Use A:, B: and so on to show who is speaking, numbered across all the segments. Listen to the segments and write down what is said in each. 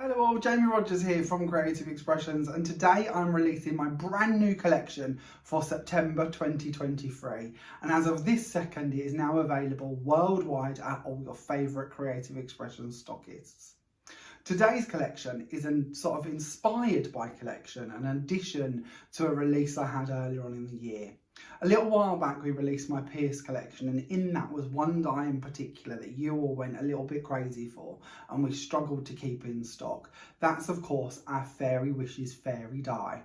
A: Hello all, Jamie Rodgers here from Creative Expressions, and today I'm releasing my brand new collection for September 2023, and as of this second it is now available worldwide at all your favourite Creative Expressions stockists. Today's collection is sort of inspired by collection, an addition to a release I had earlier on in the year. A little while back we released my Pierce collection, and in that was one die in particular that you all went a little bit crazy for and we struggled to keep in stock. That's of course our Fairy Wishes fairy die.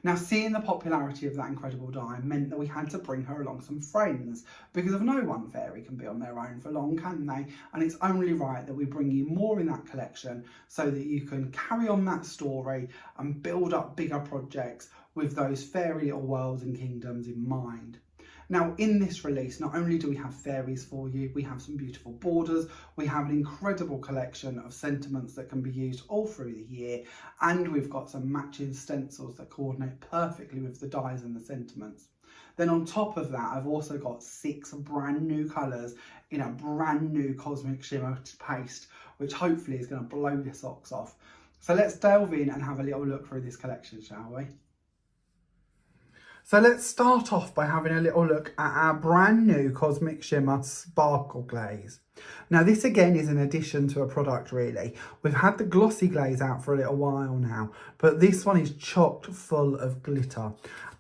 A: Now, seeing the popularity of that incredible die meant that we had to bring her along some friends, because of no one fairy can be on their own for long, can they? And it's only right that we bring you more in that collection so that you can carry on that story and build up bigger projects with those fairy little worlds and kingdoms in mind. Now, in this release, not only do we have fairies for you, we have some beautiful borders, we have an incredible collection of sentiments that can be used all through the year, and we've got some matching stencils that coordinate perfectly with the dies and the sentiments. Then on top of that, I've also got 6 brand new colours in a brand new Cosmic Shimmer paste, which hopefully is going to blow your socks off. So let's delve in and have a little look through this collection, shall we? So let's start off by having a little look at our brand new Cosmic Shimmer Sparkle Glaze. Now this again is an addition to a product really. We've had the glossy glaze out for a little while now, but this one is chocked full of glitter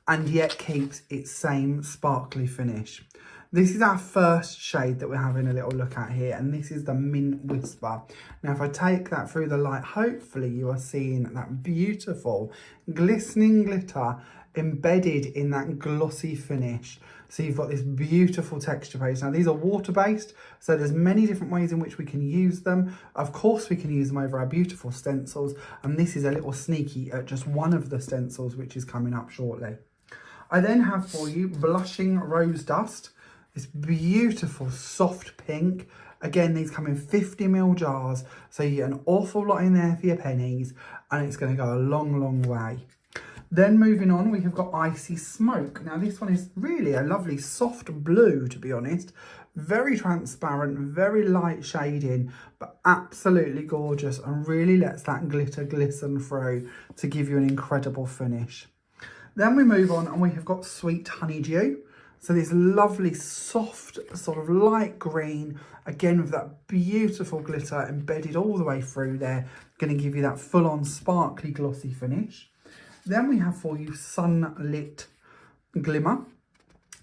A: and yet keeps its same sparkly finish. This is our first shade that we're having a little look at here, and this is the Mint Whisper. Now if I take that through the light, hopefully you are seeing that beautiful glistening glitter embedded in that glossy finish. So you've got this beautiful texture base. Now these are water based, so there's many different ways in which we can use them. Of course we can use them over our beautiful stencils, and this is a little sneaky at just one of the stencils which is coming up shortly. I then have for you Blushing Rose Dust, this beautiful soft pink. Again, these come in 50ml jars, so you get an awful lot in there for your pennies, and it's going to go a long way. Then moving on, we have got Icy Smoke. Now this one is really a lovely soft blue, to be honest. Very transparent, very light shading, but absolutely gorgeous, and really lets that glitter glisten through to give you an incredible finish. Then we move on and we have got Sweet Honeydew. So this lovely soft sort of light green, again with that beautiful glitter embedded all the way through there, going to give you that full on sparkly glossy finish. Then we have for you Sunlit Glimmer.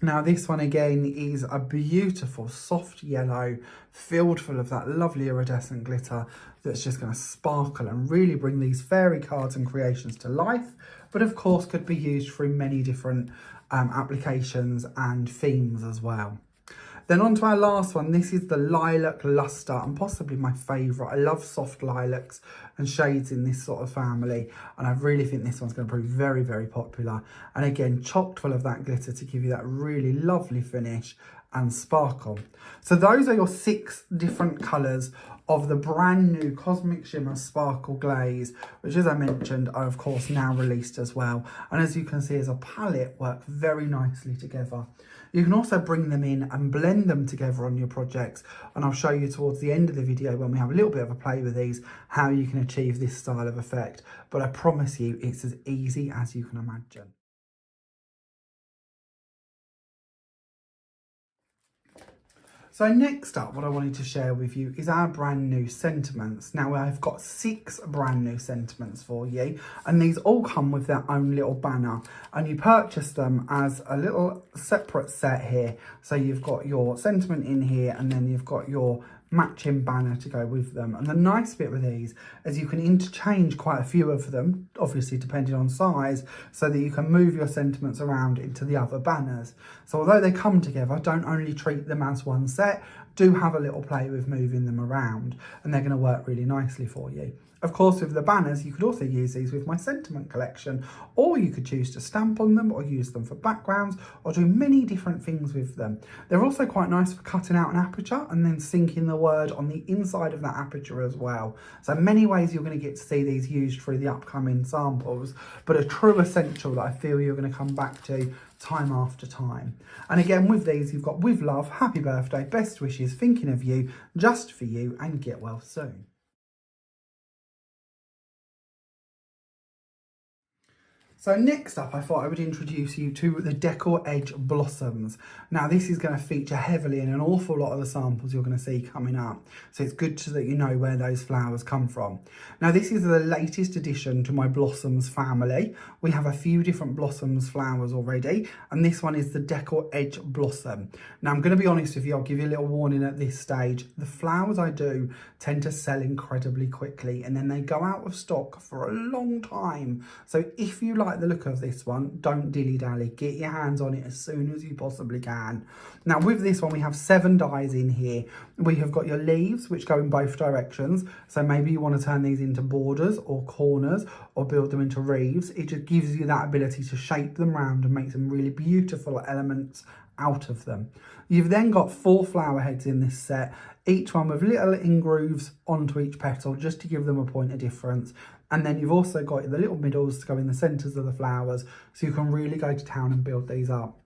A: Now this one again is a beautiful soft yellow filled full of that lovely iridescent glitter that's just going to sparkle and really bring these fairy cards and creations to life, but of course could be used through many different applications and themes as well. Then on to our last one. This is the Lilac Luster, and possibly my favourite. I love soft lilacs and shades in this sort of family, and I really think this one's going to prove very popular. And again, chocked full of that glitter to give you that really lovely finish and sparkle. So those are your 6 different colours of the brand new Cosmic Shimmer Sparkle Glaze, which, as I mentioned, are of course now released as well. And as you can see, as a palette, work very nicely together. You can also bring them in and blend them together on your projects, and I'll show you towards the end of the video, when we have a little bit of a play with these, how you can achieve this style of effect. But I promise you, it's as easy as you can imagine. So next up, what I wanted to share with you is our brand new sentiments. Now I've got 6 brand new sentiments for you, and these all come with their own little banner, and you purchase them as a little separate set here. So you've got your sentiment in here, and then you've got your matching banner to go with them. And the nice bit with these is you can interchange quite a few of them, obviously depending on size, so that you can move your sentiments around into the other banners. So although they come together, don't only treat them as one set, do have a little play with moving them around, and they're going to work really nicely for you. Of course, with the banners, you could also use these with my sentiment collection, or you could choose to stamp on them or use them for backgrounds or do many different things with them. They're also quite nice for cutting out an aperture and then sinking the word on the inside of that aperture as well. So many ways you're going to get to see these used through the upcoming samples, but a true essential that I feel you're going to come back to time after time. And again, with these, you've got With Love, Happy Birthday, Best Wishes, Thinking of You, Just for You, and Get Well Soon. So next up, I thought I would introduce you to the Deckled Edge Blossoms. Now this is going to feature heavily in an awful lot of the samples you're going to see coming up. So it's good so that you know where those flowers come from. Now this is the latest addition to my Blossoms family. We have a few different Blossoms flowers already, and this one is the Deckled Edge Blossom. Now I'm going to be honest with you, I'll give you a little warning at this stage. The flowers I do tend to sell incredibly quickly, and then they go out of stock for a long time. So if you like the look of this one, don't dilly-dally, get your hands on it as soon as you possibly can. Now with this one, we have 7 dies in here. We have got your leaves, which go in both directions, so maybe you want to turn these into borders or corners or build them into wreaths. It just gives you that ability to shape them round and make some really beautiful elements out of them. You've then got 4 flower heads in this set, each one with little in-grooves onto each petal just to give them a point of difference. And then you've also got the little middles to go in the centres of the flowers, so you can really go to town and build these up.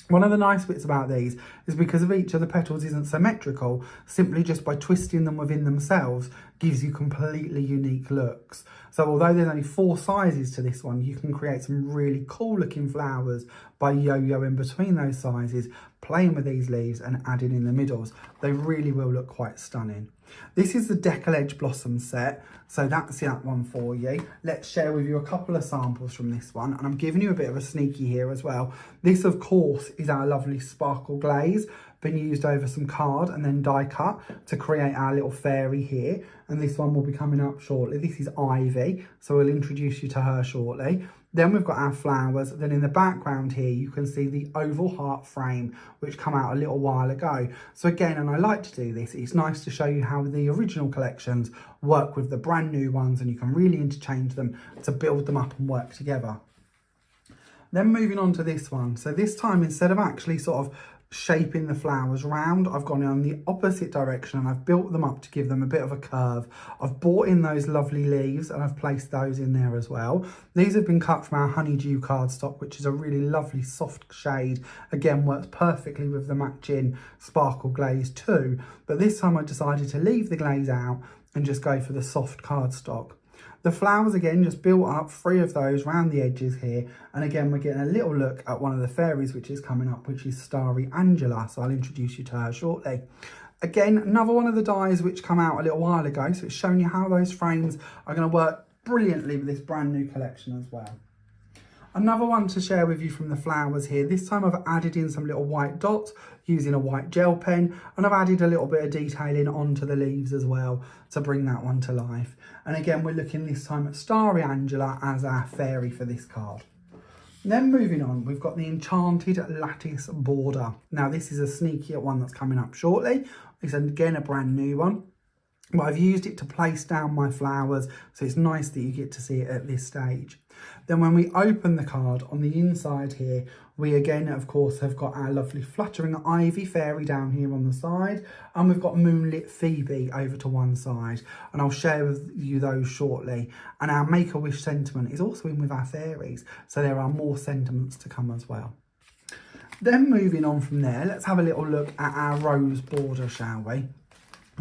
A: One of the nice bits about these is because of each of the petals isn't symmetrical, simply just by twisting them within themselves gives you completely unique looks. So although there's only 4 sizes to this one, you can create some really cool looking flowers by yo-yoing between those sizes, playing with these leaves and adding in the middles. They really will look quite stunning. This is the Deckled Edge Blossom set, so that's that one for you. Let's share with you a couple of samples from this one, and I'm giving you a bit of a sneaky here as well. This, of course, is our lovely Sparkle Glaze, been used over some card and then die cut to create our little fairy here, and this one will be coming up shortly. This is Ivy, so we'll introduce you to her shortly. Then we've got our flowers. Then in the background here, you can see the oval heart frame, which come out a little while ago. So again, and I like to do this, it's nice to show you how the original collections work with the brand new ones, and you can really interchange them to build them up and work together. Then moving on to this one. So this time, instead of actually sort of shaping the flowers round, I've gone in the opposite direction and I've built them up to give them a bit of a curve. I've brought in those lovely leaves and I've placed those in there as well. These have been cut from our Honeydew cardstock, which is a really lovely soft shade. Again, works perfectly with the matching Sparkle Glaze too. But this time I decided to leave the glaze out and just go for the soft cardstock. The flowers, again, just built up 3 of those around the edges here. And again, we're getting a little look at one of the fairies which is coming up, which is Starry Angela. So I'll introduce you to her shortly. Again, another one of the dies which come out a little while ago. So it's showing you how those frames are going to work brilliantly with this brand new collection as well. Another one to share with you from the flowers here. This time I've added in some little white dots using a white gel pen, and I've added a little bit of detailing onto the leaves as well to bring that one to life. And again, we're looking this time at Starry Angela as our fairy for this card. Then moving on, we've got the Enchanted Lattice border. Now this is a sneakier one that's coming up shortly. It's again a brand new one. But I've used it to place down my flowers, so it's nice that you get to see it at this stage. Then when we open the card, on the inside here, we again, of course, have got our lovely Fluttering Ivy fairy down here on the side, and we've got Moonlit Phoebe over to one side, and I'll share with you those shortly. And our Make-A-Wish sentiment is also in with our fairies, so there are more sentiments to come as well. Then moving on from there, let's have a little look at our rose border, shall we?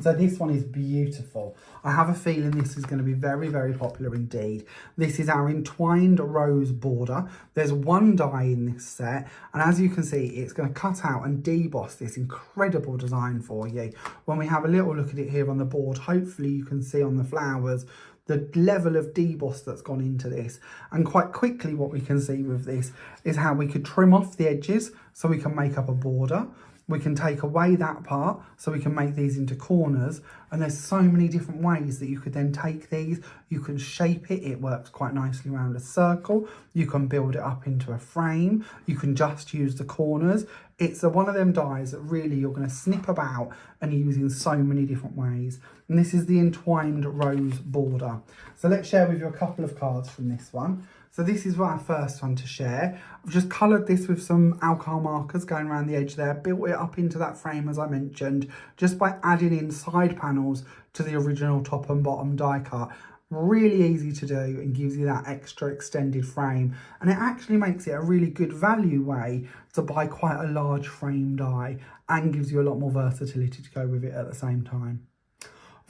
A: So this one is beautiful. I have a feeling this is going to be very, very popular indeed. This is our Entwined rose border. There's 1 die in this set, and as you can see, it's going to cut out and deboss this incredible design for you. When we have a little look at it here on the board, hopefully you can see on the flowers the level of deboss that's gone into this. And quite quickly what we can see with this is how we could trim off the edges so we can make up a border. We can take away that part so we can make these into corners, and there's so many different ways that you could then take these. You can shape it, it works quite nicely around a circle. You can build it up into a frame. You can just use the corners. It's one of them dies that really you're going to snip about and use in so many different ways. And this is the Entwined rose border. So let's share with you a couple of cards from this one. So this is our first one to share. I've just coloured this with some alcohol markers going around the edge there, built it up into that frame as I mentioned, just by adding in side panels to the original top and bottom die cut. Really easy to do and gives you that extra extended frame, and it actually makes it a really good value way to buy quite a large frame die and gives you a lot more versatility to go with it at the same time.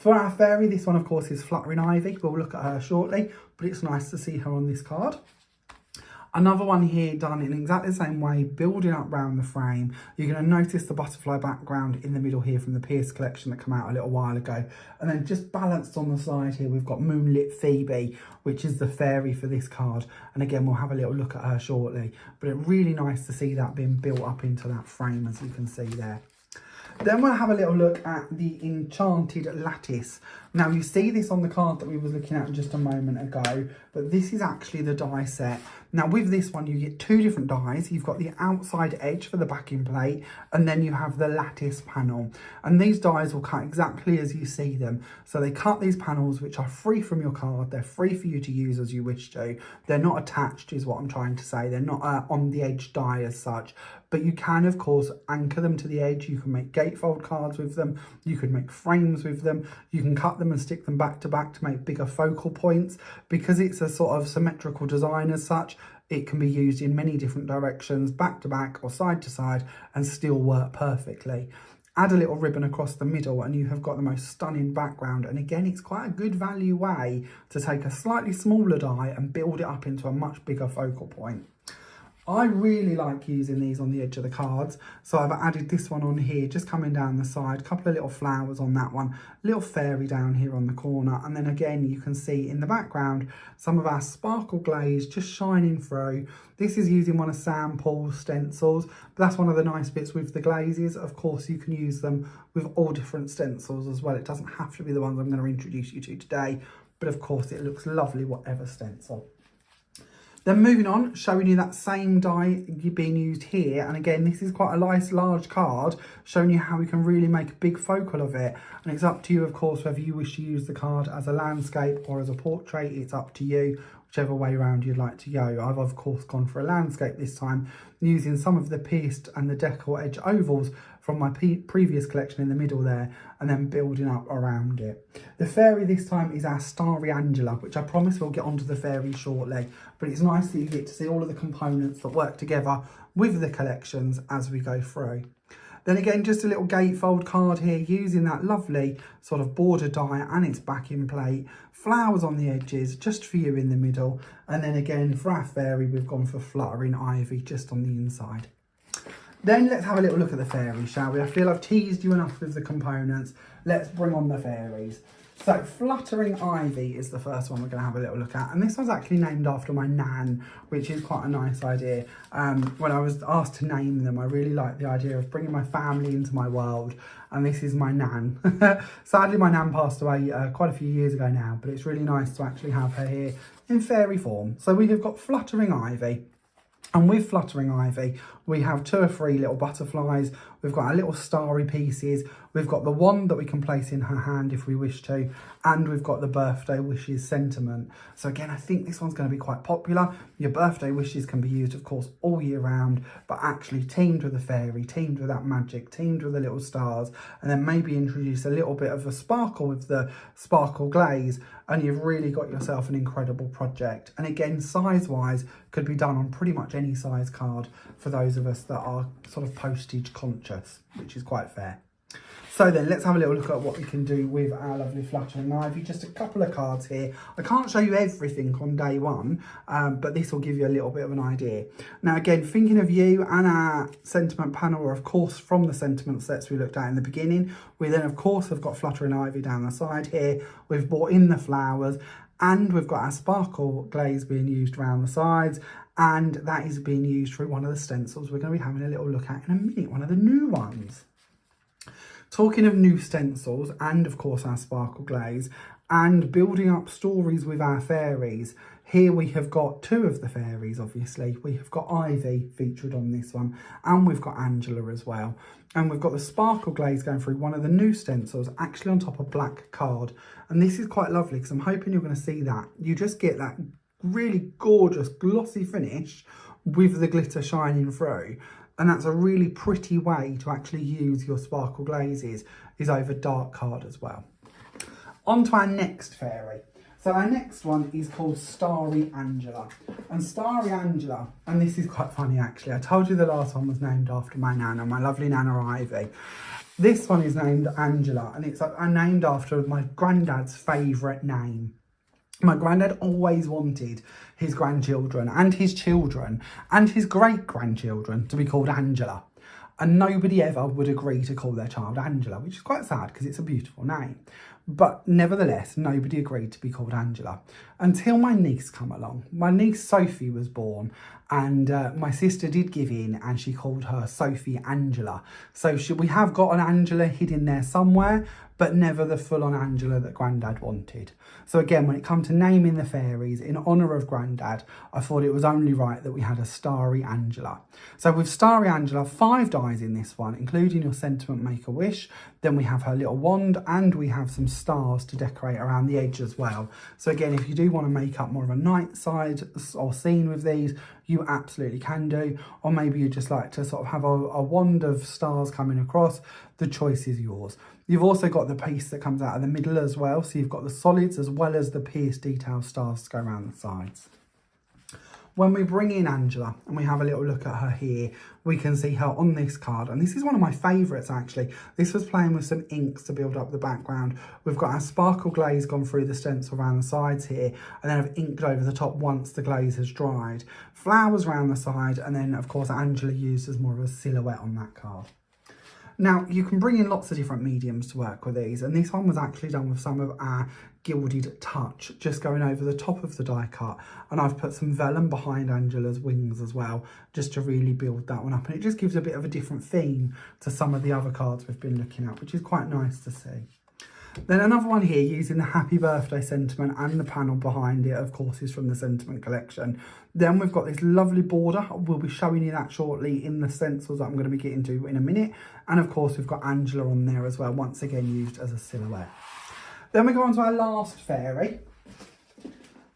A: For our fairy, this one of course is Fluttering Ivy. We'll look at her shortly, but it's nice to see her on this card. Another one here done in exactly the same way, building up round the frame. You're going to notice the butterfly background in the middle here from the Pierce collection that came out a little while ago. And then just balanced on the side here, we've got Moonlit Phoebe, which is the fairy for this card. And again, we'll have a little look at her shortly. But it's really nice to see that being built up into that frame, as you can see there. Then we'll have a little look at the Enchanted Lattice. Now you see this on the card that we was looking at just a moment ago, but this is actually the die set. Now with this one you get two different dies. You've got the outside edge for the backing plate, and then you have the lattice panel. And these dies will cut exactly as you see them. So they cut these panels, which are free from your card. They're free for you to use as you wish to. They're not attached is what I'm trying to say. They're not on the edge die as such. But you can, of course, anchor them to the edge. You can make gatefold cards with them. You could make frames with them. You can cut them and stick them back to make bigger focal points. Because it's a sort of symmetrical design as such, it can be used in many different directions, back to back or side to side, and still work perfectly. Add a little ribbon across the middle and you have got the most stunning background. And again, it's quite a good value way to take a slightly smaller die and build it up into a much bigger focal point. I really like using these on the edge of the cards, so I've added this one on here, just coming down the side, a couple of little flowers on that one, little fairy down here on the corner, and then again you can see in the background some of our Sparkle Glaze just shining through. This is using one of Sam Paul's stencils, but that's one of the nice bits with the glazes. Of course you can use them with all different stencils as well. It doesn't have to be the ones I'm going to introduce you to today, but of course it looks lovely whatever stencil. Then moving on, showing you that same die being used here. And again, this is quite a nice large card, showing you how we can really make a big focal of it. And it's up to you, of course, whether you wish to use the card as a landscape or as a portrait. It's up to you, whichever way around you'd like to go. I've, of course, gone for a landscape this time, using some of the pierced and the decal edge ovals from my previous collection in the middle there, and then building up around it. The fairy this time is our Starry Angela, which I promise we'll get onto the fairy shortly, but it's nice that you get to see all of the components that work together with the collections as we go through. Then again, just a little gatefold card here, using that lovely sort of border die and its backing plate, flowers on the edges, just for you in the middle, and then again for our fairy we've gone for Fluttering Ivy just on the inside. Then let's have a little look at the fairies, shall we? I feel I've teased you enough with the components. Let's bring on the fairies. So Fluttering Ivy is the first one we're going to have a little look at. And this one's actually named after my nan, which is quite a nice idea. When I was asked to name them, I really liked the idea of bringing my family into my world. And this is my nan. Sadly, my nan passed away quite a few years ago now, but it's really nice to actually have her here in fairy form. So we have got Fluttering Ivy. And with Fluttering Ivy, we have 2 or 3 little butterflies. We've got our little starry pieces. We've got the wand that we can place in her hand if we wish to. And we've got the birthday wishes sentiment. So again, I think this one's going to be quite popular. Your birthday wishes can be used, of course, all year round, but actually teamed with a fairy, teamed with that magic, teamed with the little stars, and then maybe introduce a little bit of a sparkle with the Sparkle Glaze, and you've really got yourself an incredible project. And again, size-wise, could be done on pretty much any size card for those of us that are sort of postage conscious, which is quite fair. So then let's have a little look at what we can do with our lovely Fluttering Ivy. Just a couple of cards here. I can't show you everything on day one, but this will give you a little bit of an idea. Now again, thinking of you, and our sentiment panel are of course from the sentiment sets we looked at in the beginning. We then of course have got Fluttering Ivy down the side here. We've brought in the flowers, and we've got our Sparkle Glaze being used around the sides, and that is being used through one of the stencils we're going to be having a little look at in a minute, one of the new ones. Talking of new stencils, and of course our Sparkle Glaze, and building up stories with our fairies, here we have got 2 of the fairies, obviously. We have got Ivy featured on this one, and we've got Angela as well. And we've got the Sparkle Glaze going through one of the new stencils, actually on top of black card. And this is quite lovely, because I'm hoping you're going to see that. You just get that really gorgeous glossy finish with the glitter shining through. And that's a really pretty way to actually use your Sparkle Glazes, is over dark card as well. On to our next fairy. So our next one is called Starry Angela. And Starry Angela, and this is quite funny actually, I told you the last one was named after my nana, my lovely Nana Ivy. This one is named Angela, and it's named after my granddad's favourite name. My granddad always wanted his grandchildren and his children and his great-grandchildren to be called Angela. And nobody ever would agree to call their child Angela, which is quite sad because it's a beautiful name. But nevertheless, nobody agreed to be called Angela until my niece come along. My niece Sophie was born, and my sister did give in and she called her Sophie Angela. So we have got an Angela hidden there somewhere, but never the full-on Angela that Grandad wanted. So again, when it comes to naming the fairies in honour of Grandad, I thought it was only right that we had a Starry Angela. So with Starry Angela, 5 dies in this one, including your Sentiment Make-A-Wish. Then we have her little wand, and we have some stars to decorate around the edge as well. So again, if you do want to make up more of a night side or scene with these, you absolutely can do. Or maybe you just like to sort of have a wand of stars coming across. The choice is yours. You've also got the piece that comes out of the middle as well. So you've got the solids as well as the pierced detail stars to go around the sides. When we bring in Angela and we have a little look at her here, we can see her on this card. And this is one of my favourites, actually. This was playing with some inks to build up the background. We've got our Sparkle Glaze gone through the stencil around the sides here, and then I've inked over the top once the glaze has dried. Flowers around the side, and then, of course, Angela used as more of a silhouette on that card. Now, you can bring in lots of different mediums to work with these, and this one was actually done with some of our Gilded Touch, just going over the top of the die cut, and I've put some vellum behind Angela's wings as well, just to really build that one up, and it just gives a bit of a different theme to some of the other cards we've been looking at, which is quite nice to see. Then another one here using the Happy Birthday sentiment and the panel behind it, of course, is from the Sentiment collection. Then we've got this lovely border. We'll be showing you that shortly in the stencils that I'm going to be getting to in a minute. And of course, we've got Angela on there as well, once again used as a silhouette. Then we go on to our last fairy.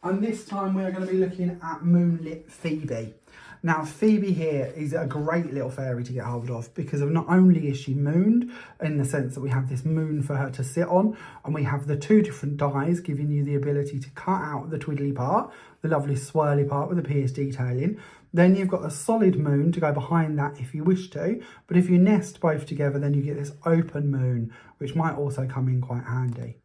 A: And this time we're going to be looking at Moonlit Phoebe. Now, Phoebe here is a great little fairy to get hold of because of not only is she mooned, in the sense that we have this moon for her to sit on, and we have the 2 different dies giving you the ability to cut out the twiddly part, the lovely swirly part with the pierced detailing. Then you've got a solid moon to go behind that if you wish to, but if you nest both together, then you get this open moon, which might also come in quite handy.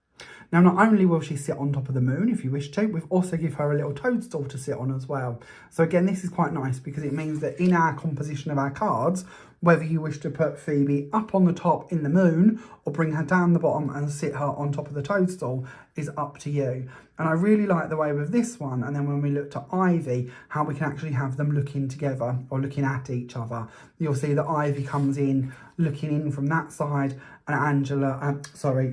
A: Now, not only will she sit on top of the moon if you wish to, we've also give her a little toadstool to sit on as well. So again, this is quite nice because it means that in our composition of our cards, whether you wish to put Phoebe up on the top in the moon or bring her down the bottom and sit her on top of the toadstool is up to you. And I really like the way with this one, and then when we look to Ivy, how we can actually have them looking together or looking at each other. You'll see that Ivy comes in looking in from that side, and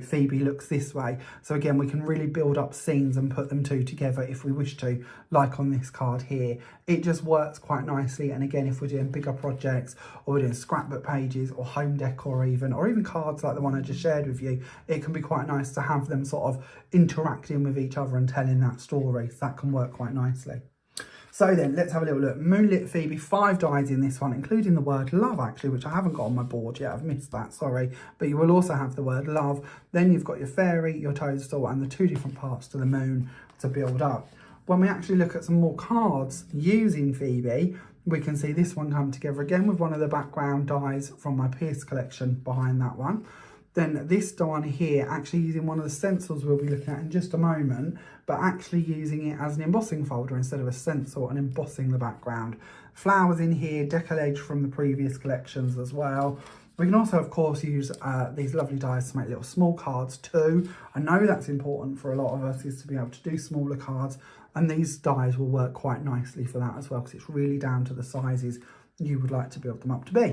A: Phoebe looks this way. So again, we can really build up scenes and put them 2 together if we wish to, like on this card here. It just works quite nicely. And again, if we're doing bigger projects or we're doing scrapbook pages or home decor or even cards like the one I just shared with you, it can be quite nice to have them sort of interacting with each other and telling that story. So that can work quite nicely. So then, let's have a little look. Moonlit Phoebe, 5 dies in this one, including the word love, actually, which I haven't got on my board yet. I've missed that, sorry. But you will also have the word love. Then you've got your fairy, your toadstool, and the 2 different parts to the moon to build up. When we actually look at some more cards using Phoebe, we can see this one come together again with one of the background dies from my Pierce collection behind that one. Then this one here, actually using one of the stencils we'll be looking at in just a moment, but actually using it as an embossing folder instead of a stencil and embossing the background. Flowers in here, decollage from the previous collections as well. We can also, of course, use these lovely dies to make little small cards too. I know that's important for a lot of us, is to be able to do smaller cards, and these dies will work quite nicely for that as well, because it's really down to the sizes you would like to build them up to be.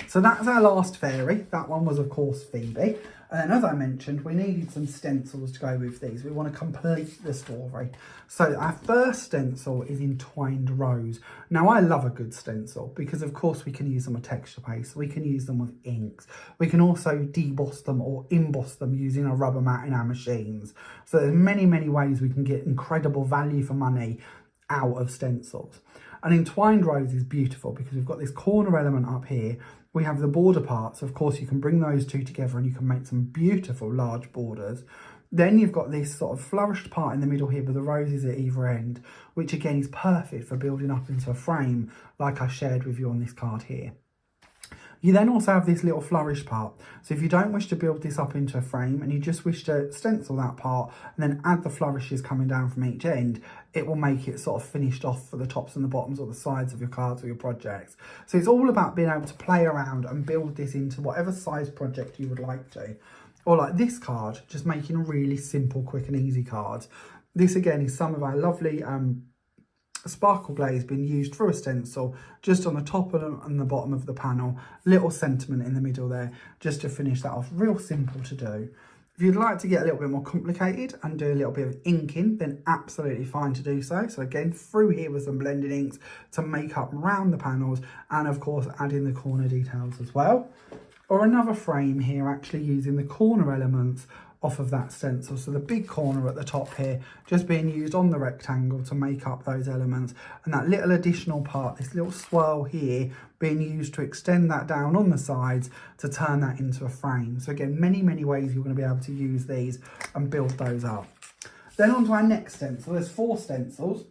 A: So that's our last fairy. That one was, of course, Phoebe. And as I mentioned, we needed some stencils to go with these. We want to complete the story. So our first stencil is Entwined Rose. Now, I love a good stencil because, of course, we can use them with texture paste. We can use them with inks. We can also deboss them or emboss them using a rubber mat in our machines. So there's many, many ways we can get incredible value for money out of stencils. And Entwined Rose is beautiful because we've got this corner element up here. We have the border parts. Of course, you can bring those 2 together and you can make some beautiful large borders. Then you've got this sort of flourished part in the middle here with the roses at either end, which again is perfect for building up into a frame like I shared with you on this card here. You then also have this little flourish part. So if you don't wish to build this up into a frame and you just wish to stencil that part and then add the flourishes coming down from each end, it will make it sort of finished off for the tops and the bottoms or the sides of your cards or your projects. So it's all about being able to play around and build this into whatever size project you would like to. Or like this card, just making really simple, quick and easy cards. This again is some of our lovely Sparkle Glaze being used through a stencil just on the top and the bottom of the panel, little sentiment in the middle there, just to finish that off. Real simple to do. If you'd like to get a little bit more complicated and do a little bit of inking, then absolutely fine to do so. So again, through here with some blended inks to make up around the panels and of course add in the corner details as well. Or another frame here actually using the corner elements off of that stencil. So the big corner at the top here just being used on the rectangle to make up those elements, and that little additional part, this little swirl here, being used to extend that down on the sides to turn that into a frame. So again, many ways you're going to be able to use these and build those up. Then on to our next stencil. There's 4 stencils.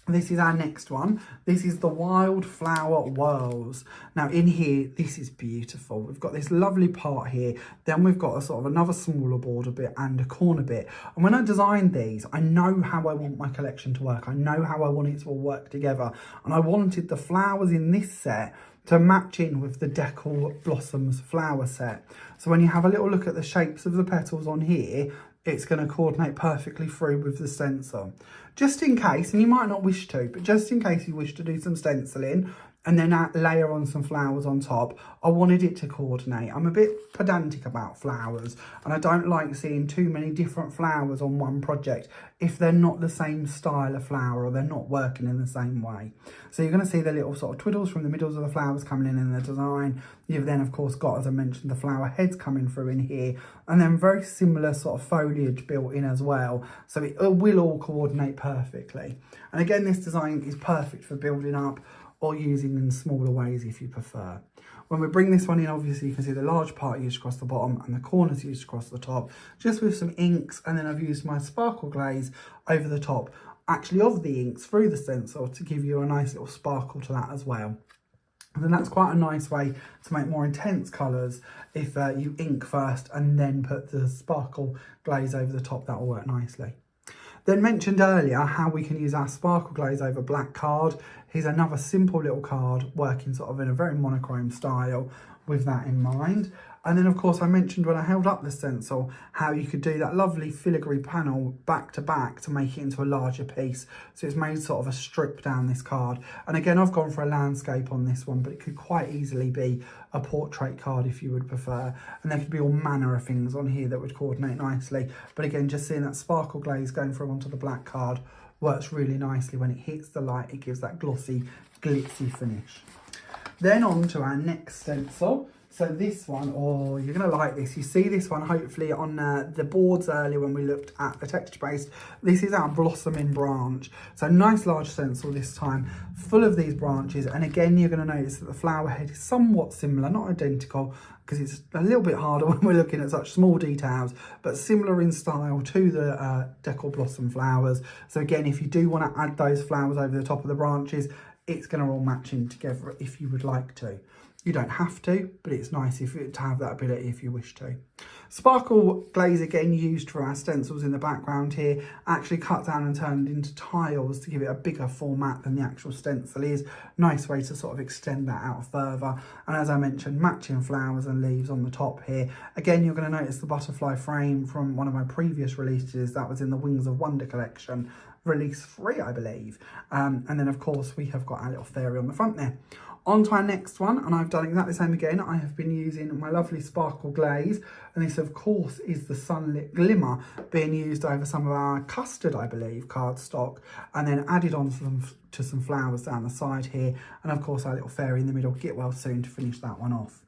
A: This is our next one. This is the Wildflower Whirls. Now in here, this is beautiful. We've got this lovely part here. Then we've got a sort of another smaller border bit and a corner bit. And when I designed these, I know how I want my collection to work. I know how I want it to all work together. And I wanted the flowers in this set to match in with the Deckled Blossoms flower set. So when you have a little look at the shapes of the petals on here, it's going to coordinate perfectly through with the stencil. Just in case, and you might not wish to, but just in case you wish to do some stenciling and then layer on some flowers on top, I wanted it to coordinate. I'm a bit pedantic about flowers and I don't like seeing too many different flowers on one project if they're not the same style of flower or they're not working in the same way. So you're going to see the little sort of twiddles from the middles of the flowers coming in the design. You've then of course got, as I mentioned, the flower heads coming through in here, and then very similar sort of foliage built in as well. So it will all coordinate perfectly. And again, this design is perfect for building up or using in smaller ways if you prefer. When we bring this one in, obviously you can see the large part used across the bottom and the corners used across the top, just with some inks, and then I've used my Sparkle Glaze over the top, actually of the inks through the stencil, to give you a nice little sparkle to that as well. And then that's quite a nice way to make more intense colours. If you ink first and then put the Sparkle Glaze over the top, that will work nicely. Then mentioned earlier how we can use our Sparkle Glaze over black card. Here's another simple little card working sort of in a very monochrome style with that in mind. And then of course I mentioned when I held up the stencil how you could do that lovely filigree panel back to back to make it into a larger piece. So it's made sort of a strip down this card. And again, I've gone for a landscape on this one, but it could quite easily be a portrait card if you would prefer. And there could be all manner of things on here that would coordinate nicely. But again, just seeing that Sparkle Glaze going through onto the black card works really nicely. When it hits the light, it gives that glossy, glitzy finish. Then on to our next stencil. So this one, oh, you're going to like this. You see this one hopefully on the boards earlier when we looked at the texture based. This is our Blossoming Branch. So nice large stencil this time, full of these branches. And again, you're going to notice that the flower head is somewhat similar, not identical, because it's a little bit harder when we're looking at such small details, but similar in style to the Deckled Blossom flowers. So again, if you do want to add those flowers over the top of the branches, it's going to all match in together if you would like to. You don't have to, but it's nice to have that ability if you wish to. Sparkle Glaze again used for our stencils in the background here, actually cut down and turned into tiles to give it a bigger format than the actual stencil is. Nice way to sort of extend that out further. And as I mentioned, matching flowers and leaves on the top here. Again, you're going to notice the butterfly frame from one of my previous releases. That was in the Wings of Wonder collection, release 3, I believe. And then of course we have got our little fairy on the front there. On to our next one, and I've done exactly the same again. I have been using my lovely Sparkle Glaze, and this of course is the Sunlit Glimmer being used over some of our custard, I believe, cardstock, and then added on to some flowers down the side here, and of course our little fairy in the middle. Get well soon to finish that one off.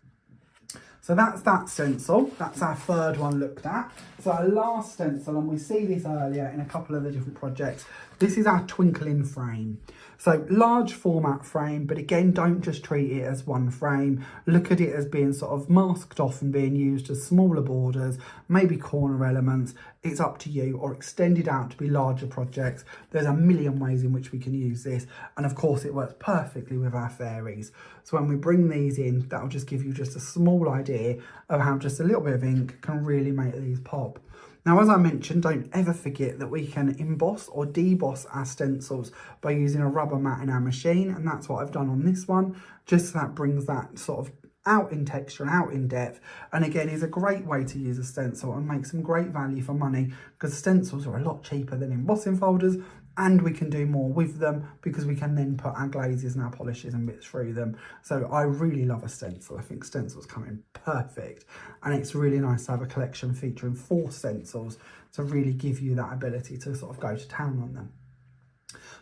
A: So that's that stencil. That's our third one looked at. So our last stencil, and we see this earlier in a couple of the different projects, this is our Twinkling frame. So large format frame, but again, don't just treat it as one frame. Look at it as being sort of masked off and being used as smaller borders, maybe corner elements. It's up to you, or extended out to be larger projects. There's a million ways in which we can use this. And of course it works perfectly with our fairies. So when we bring these in, that'll just give you just a small idea of how just a little bit of ink can really make these pop. Now, as I mentioned, don't ever forget that we can emboss or deboss our stencils by using a rubber mat in our machine. And that's what I've done on this one, just so that brings that sort of out in texture and out in depth. And again, is a great way to use a stencil and make some great value for money, because stencils are a lot cheaper than embossing folders, and we can do more with them because we can then put our glazes and our polishes and bits through them. So I really love a stencil. I think stencils come in perfect, and it's really nice to have a collection featuring 4 stencils to really give you that ability to sort of go to town on them.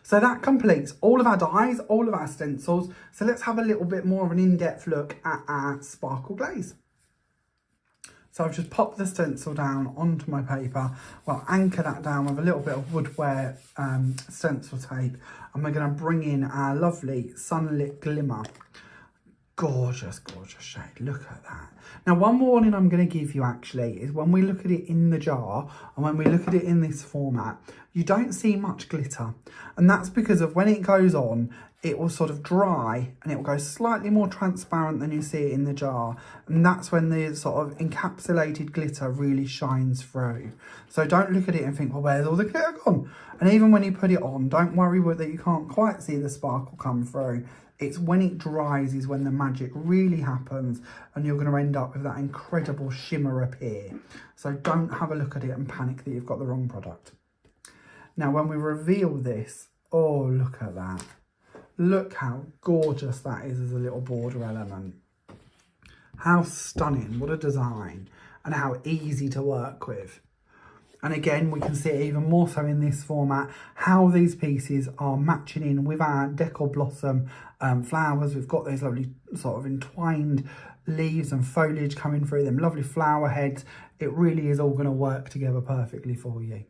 A: So that completes all of our dies, all of our stencils. So let's have a little bit more of an in-depth look at our Sparkle Glaze. So I've just popped the stencil down onto my paper. Well, anchor that down with a little bit of woodware stencil tape. And we're going to bring in our lovely Sunlit Glimmer. Gorgeous, gorgeous shade. Look at that. Now, one warning I'm going to give you actually is when we look at it in the jar and when we look at it in this format, you don't see much glitter. And that's because of when it goes on, it will sort of dry and it will go slightly more transparent than you see it in the jar. And that's when the sort of encapsulated glitter really shines through. So don't look at it and think, well, where's all the glitter gone? And even when you put it on, don't worry that you can't quite see the sparkle come through. It's when it dries is when the magic really happens, and you're going to end up with that incredible shimmer appear. So don't have a look at it and panic that you've got the wrong product. Now, when we reveal this, oh, look at that. Look how gorgeous that is as a little border element. How stunning, what a design, and how easy to work with. And again, we can see it even more so in this format, how these pieces are matching in with our Deckled blossom flowers. We've got those lovely sort of entwined leaves and foliage coming through them, lovely flower heads. It really is all going to work together perfectly for you.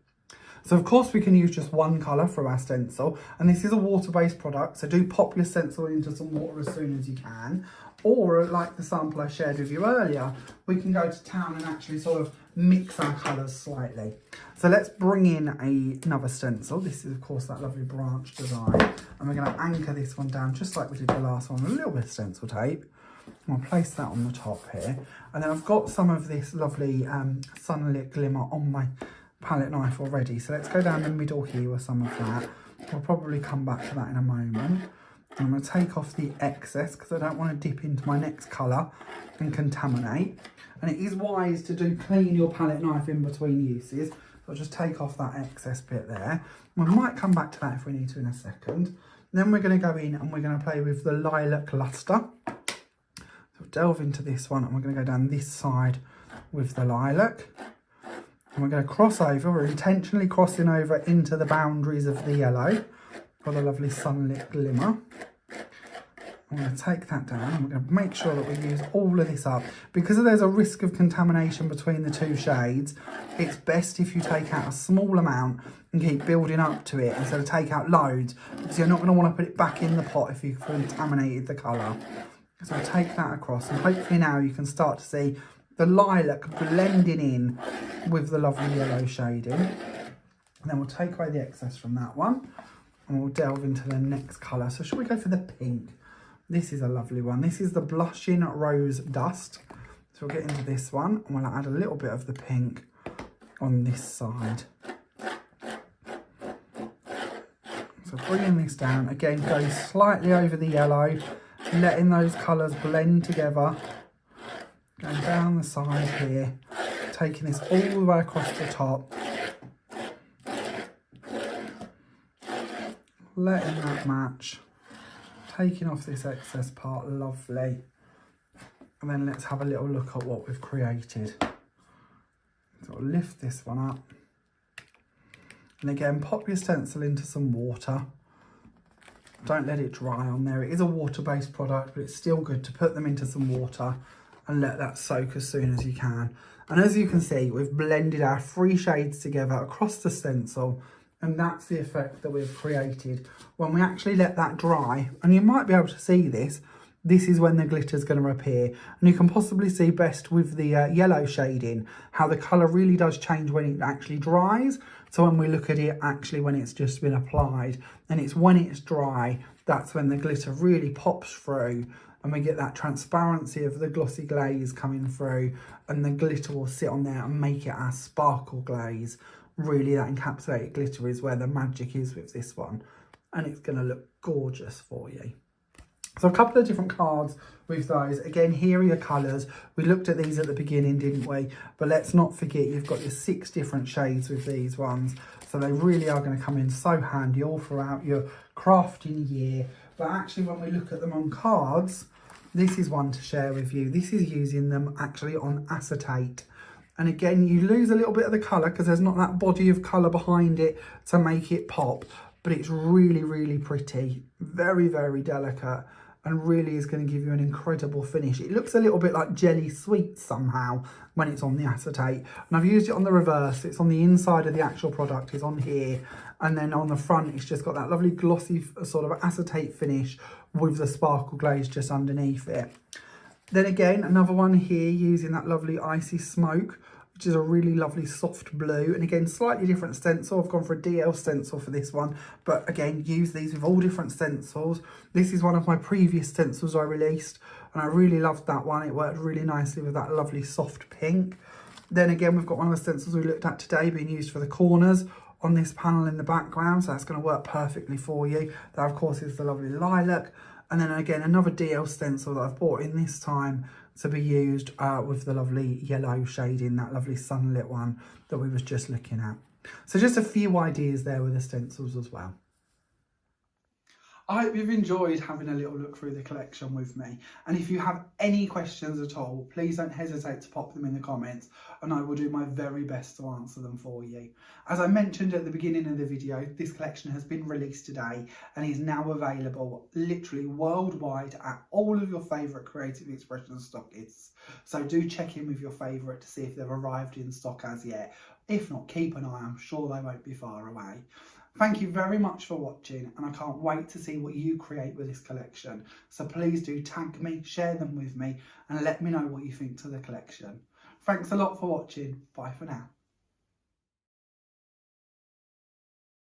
A: So of course we can use just one colour for our stencil, and this is a water-based product, so do pop your stencil into some water as soon as you can. Or like the sample I shared with you earlier, we can go to town and actually sort of mix our colours slightly. So let's bring in another stencil. This is of course that lovely branch design, and we're going to anchor this one down just like we did the last one with a little bit of stencil tape. And I'll place that on the top here, and then I've got some of this lovely sunlit glimmer on my palette knife already, so let's go down the middle here with some of that. We'll probably come back to that in a moment. I'm going to take off the excess because I don't want to dip into my next colour and contaminate. And it is wise to do clean your palette knife in between uses. So I'll just take off that excess bit there. We might come back to that if we need to in a second. Then we're going to go in and we're going to play with the lilac luster. So delve into this one, and we're going to go down this side with the lilac. And we're going to cross over. We're intentionally crossing over into the boundaries of the yellow. Got a lovely sunlit glimmer. I'm going to take that down, and we're going to make sure that we use all of this up. Because there's a risk of contamination between the two shades, it's best if you take out a small amount and keep building up to it instead of take out loads, because you're not going to want to put it back in the pot if you've contaminated the colour. So I'll take that across, and hopefully now you can start to see the lilac blending in with the lovely yellow shading. And then we'll take away the excess from that one, and we'll delve into the next colour. So shall we go for the pink? This is a lovely one. This is the Blushing Rose Dust. So we'll get into this one, and we'll add a little bit of the pink on this side. So bringing this down, again, go slightly over the yellow, letting those colours blend together. Going down the side here, taking this all the way across the top. Letting that match. Taking off this excess part, lovely. And then let's have a little look at what we've created. So I'll lift this one up. And again, pop your stencil into some water. Don't let it dry on there. It is a water-based product, but it's still good to put them into some water and let that soak as soon as you can. And as you can see, we've blended our 3 shades together across the stencil, and that's the effect that we've created. When we actually let that dry, and you might be able to see this, this is when the glitter is going to appear. And you can possibly see best with the yellow shading, how the colour really does change when it actually dries. So when we look at it actually when it's just been applied, and it's when it's dry, that's when the glitter really pops through, and we get that transparency of the glossy glaze coming through, and the glitter will sit on there and make it our sparkle glaze. Really, that encapsulated glitter is where the magic is with this one, and it's going to look gorgeous for you. So a couple of different cards with those. Again, here are your colours. We looked at these at the beginning, didn't we? But let's not forget you've got your 6 different shades with these ones. So they really are going to come in so handy all throughout your crafting year. But actually, when we look at them on cards, this is one to share with you. This is using them actually on acetate. And again, you lose a little bit of the colour because there's not that body of colour behind it to make it pop. But it's really, really pretty. Very, very delicate. And really is going to give you an incredible finish. It looks a little bit like jelly sweets somehow when it's on the acetate. And I've used it on the reverse. It's on the inside of the actual product. It's on here. And then on the front, it's just got that lovely glossy sort of acetate finish with the sparkle glaze just underneath it. Then again, another one here using that lovely icy smoke, which is a really lovely soft blue. And again, slightly different stencil. I've gone for a DL stencil for this one. But again, use these with all different stencils. This is one of my previous stencils I released, and I really loved that one. It worked really nicely with that lovely soft pink. Then again, we've got one of the stencils we looked at today being used for the corners on this panel in the background. So that's going to work perfectly for you. That, of course, is the lovely lilac. And then again, another DL stencil that I've bought in this time to be used with the lovely yellow shading, that lovely sunlit one that we was just looking at. So just a few ideas there with the stencils as well. I hope you've enjoyed having a little look through the collection with me. And if you have any questions at all, please don't hesitate to pop them in the comments, and I will do my very best to answer them for you. As I mentioned at the beginning of the video, this collection has been released today and is now available literally worldwide at all of your favourite creative expression stockists. So do check in with your favourite to see if they've arrived in stock as yet. If not, keep an eye, I'm sure they won't be far away. Thank you very much for watching, and I can't wait to see what you create with this collection. So please do tag me, share them with me, and let me know what you think to the collection. Thanks a lot for watching. Bye for now.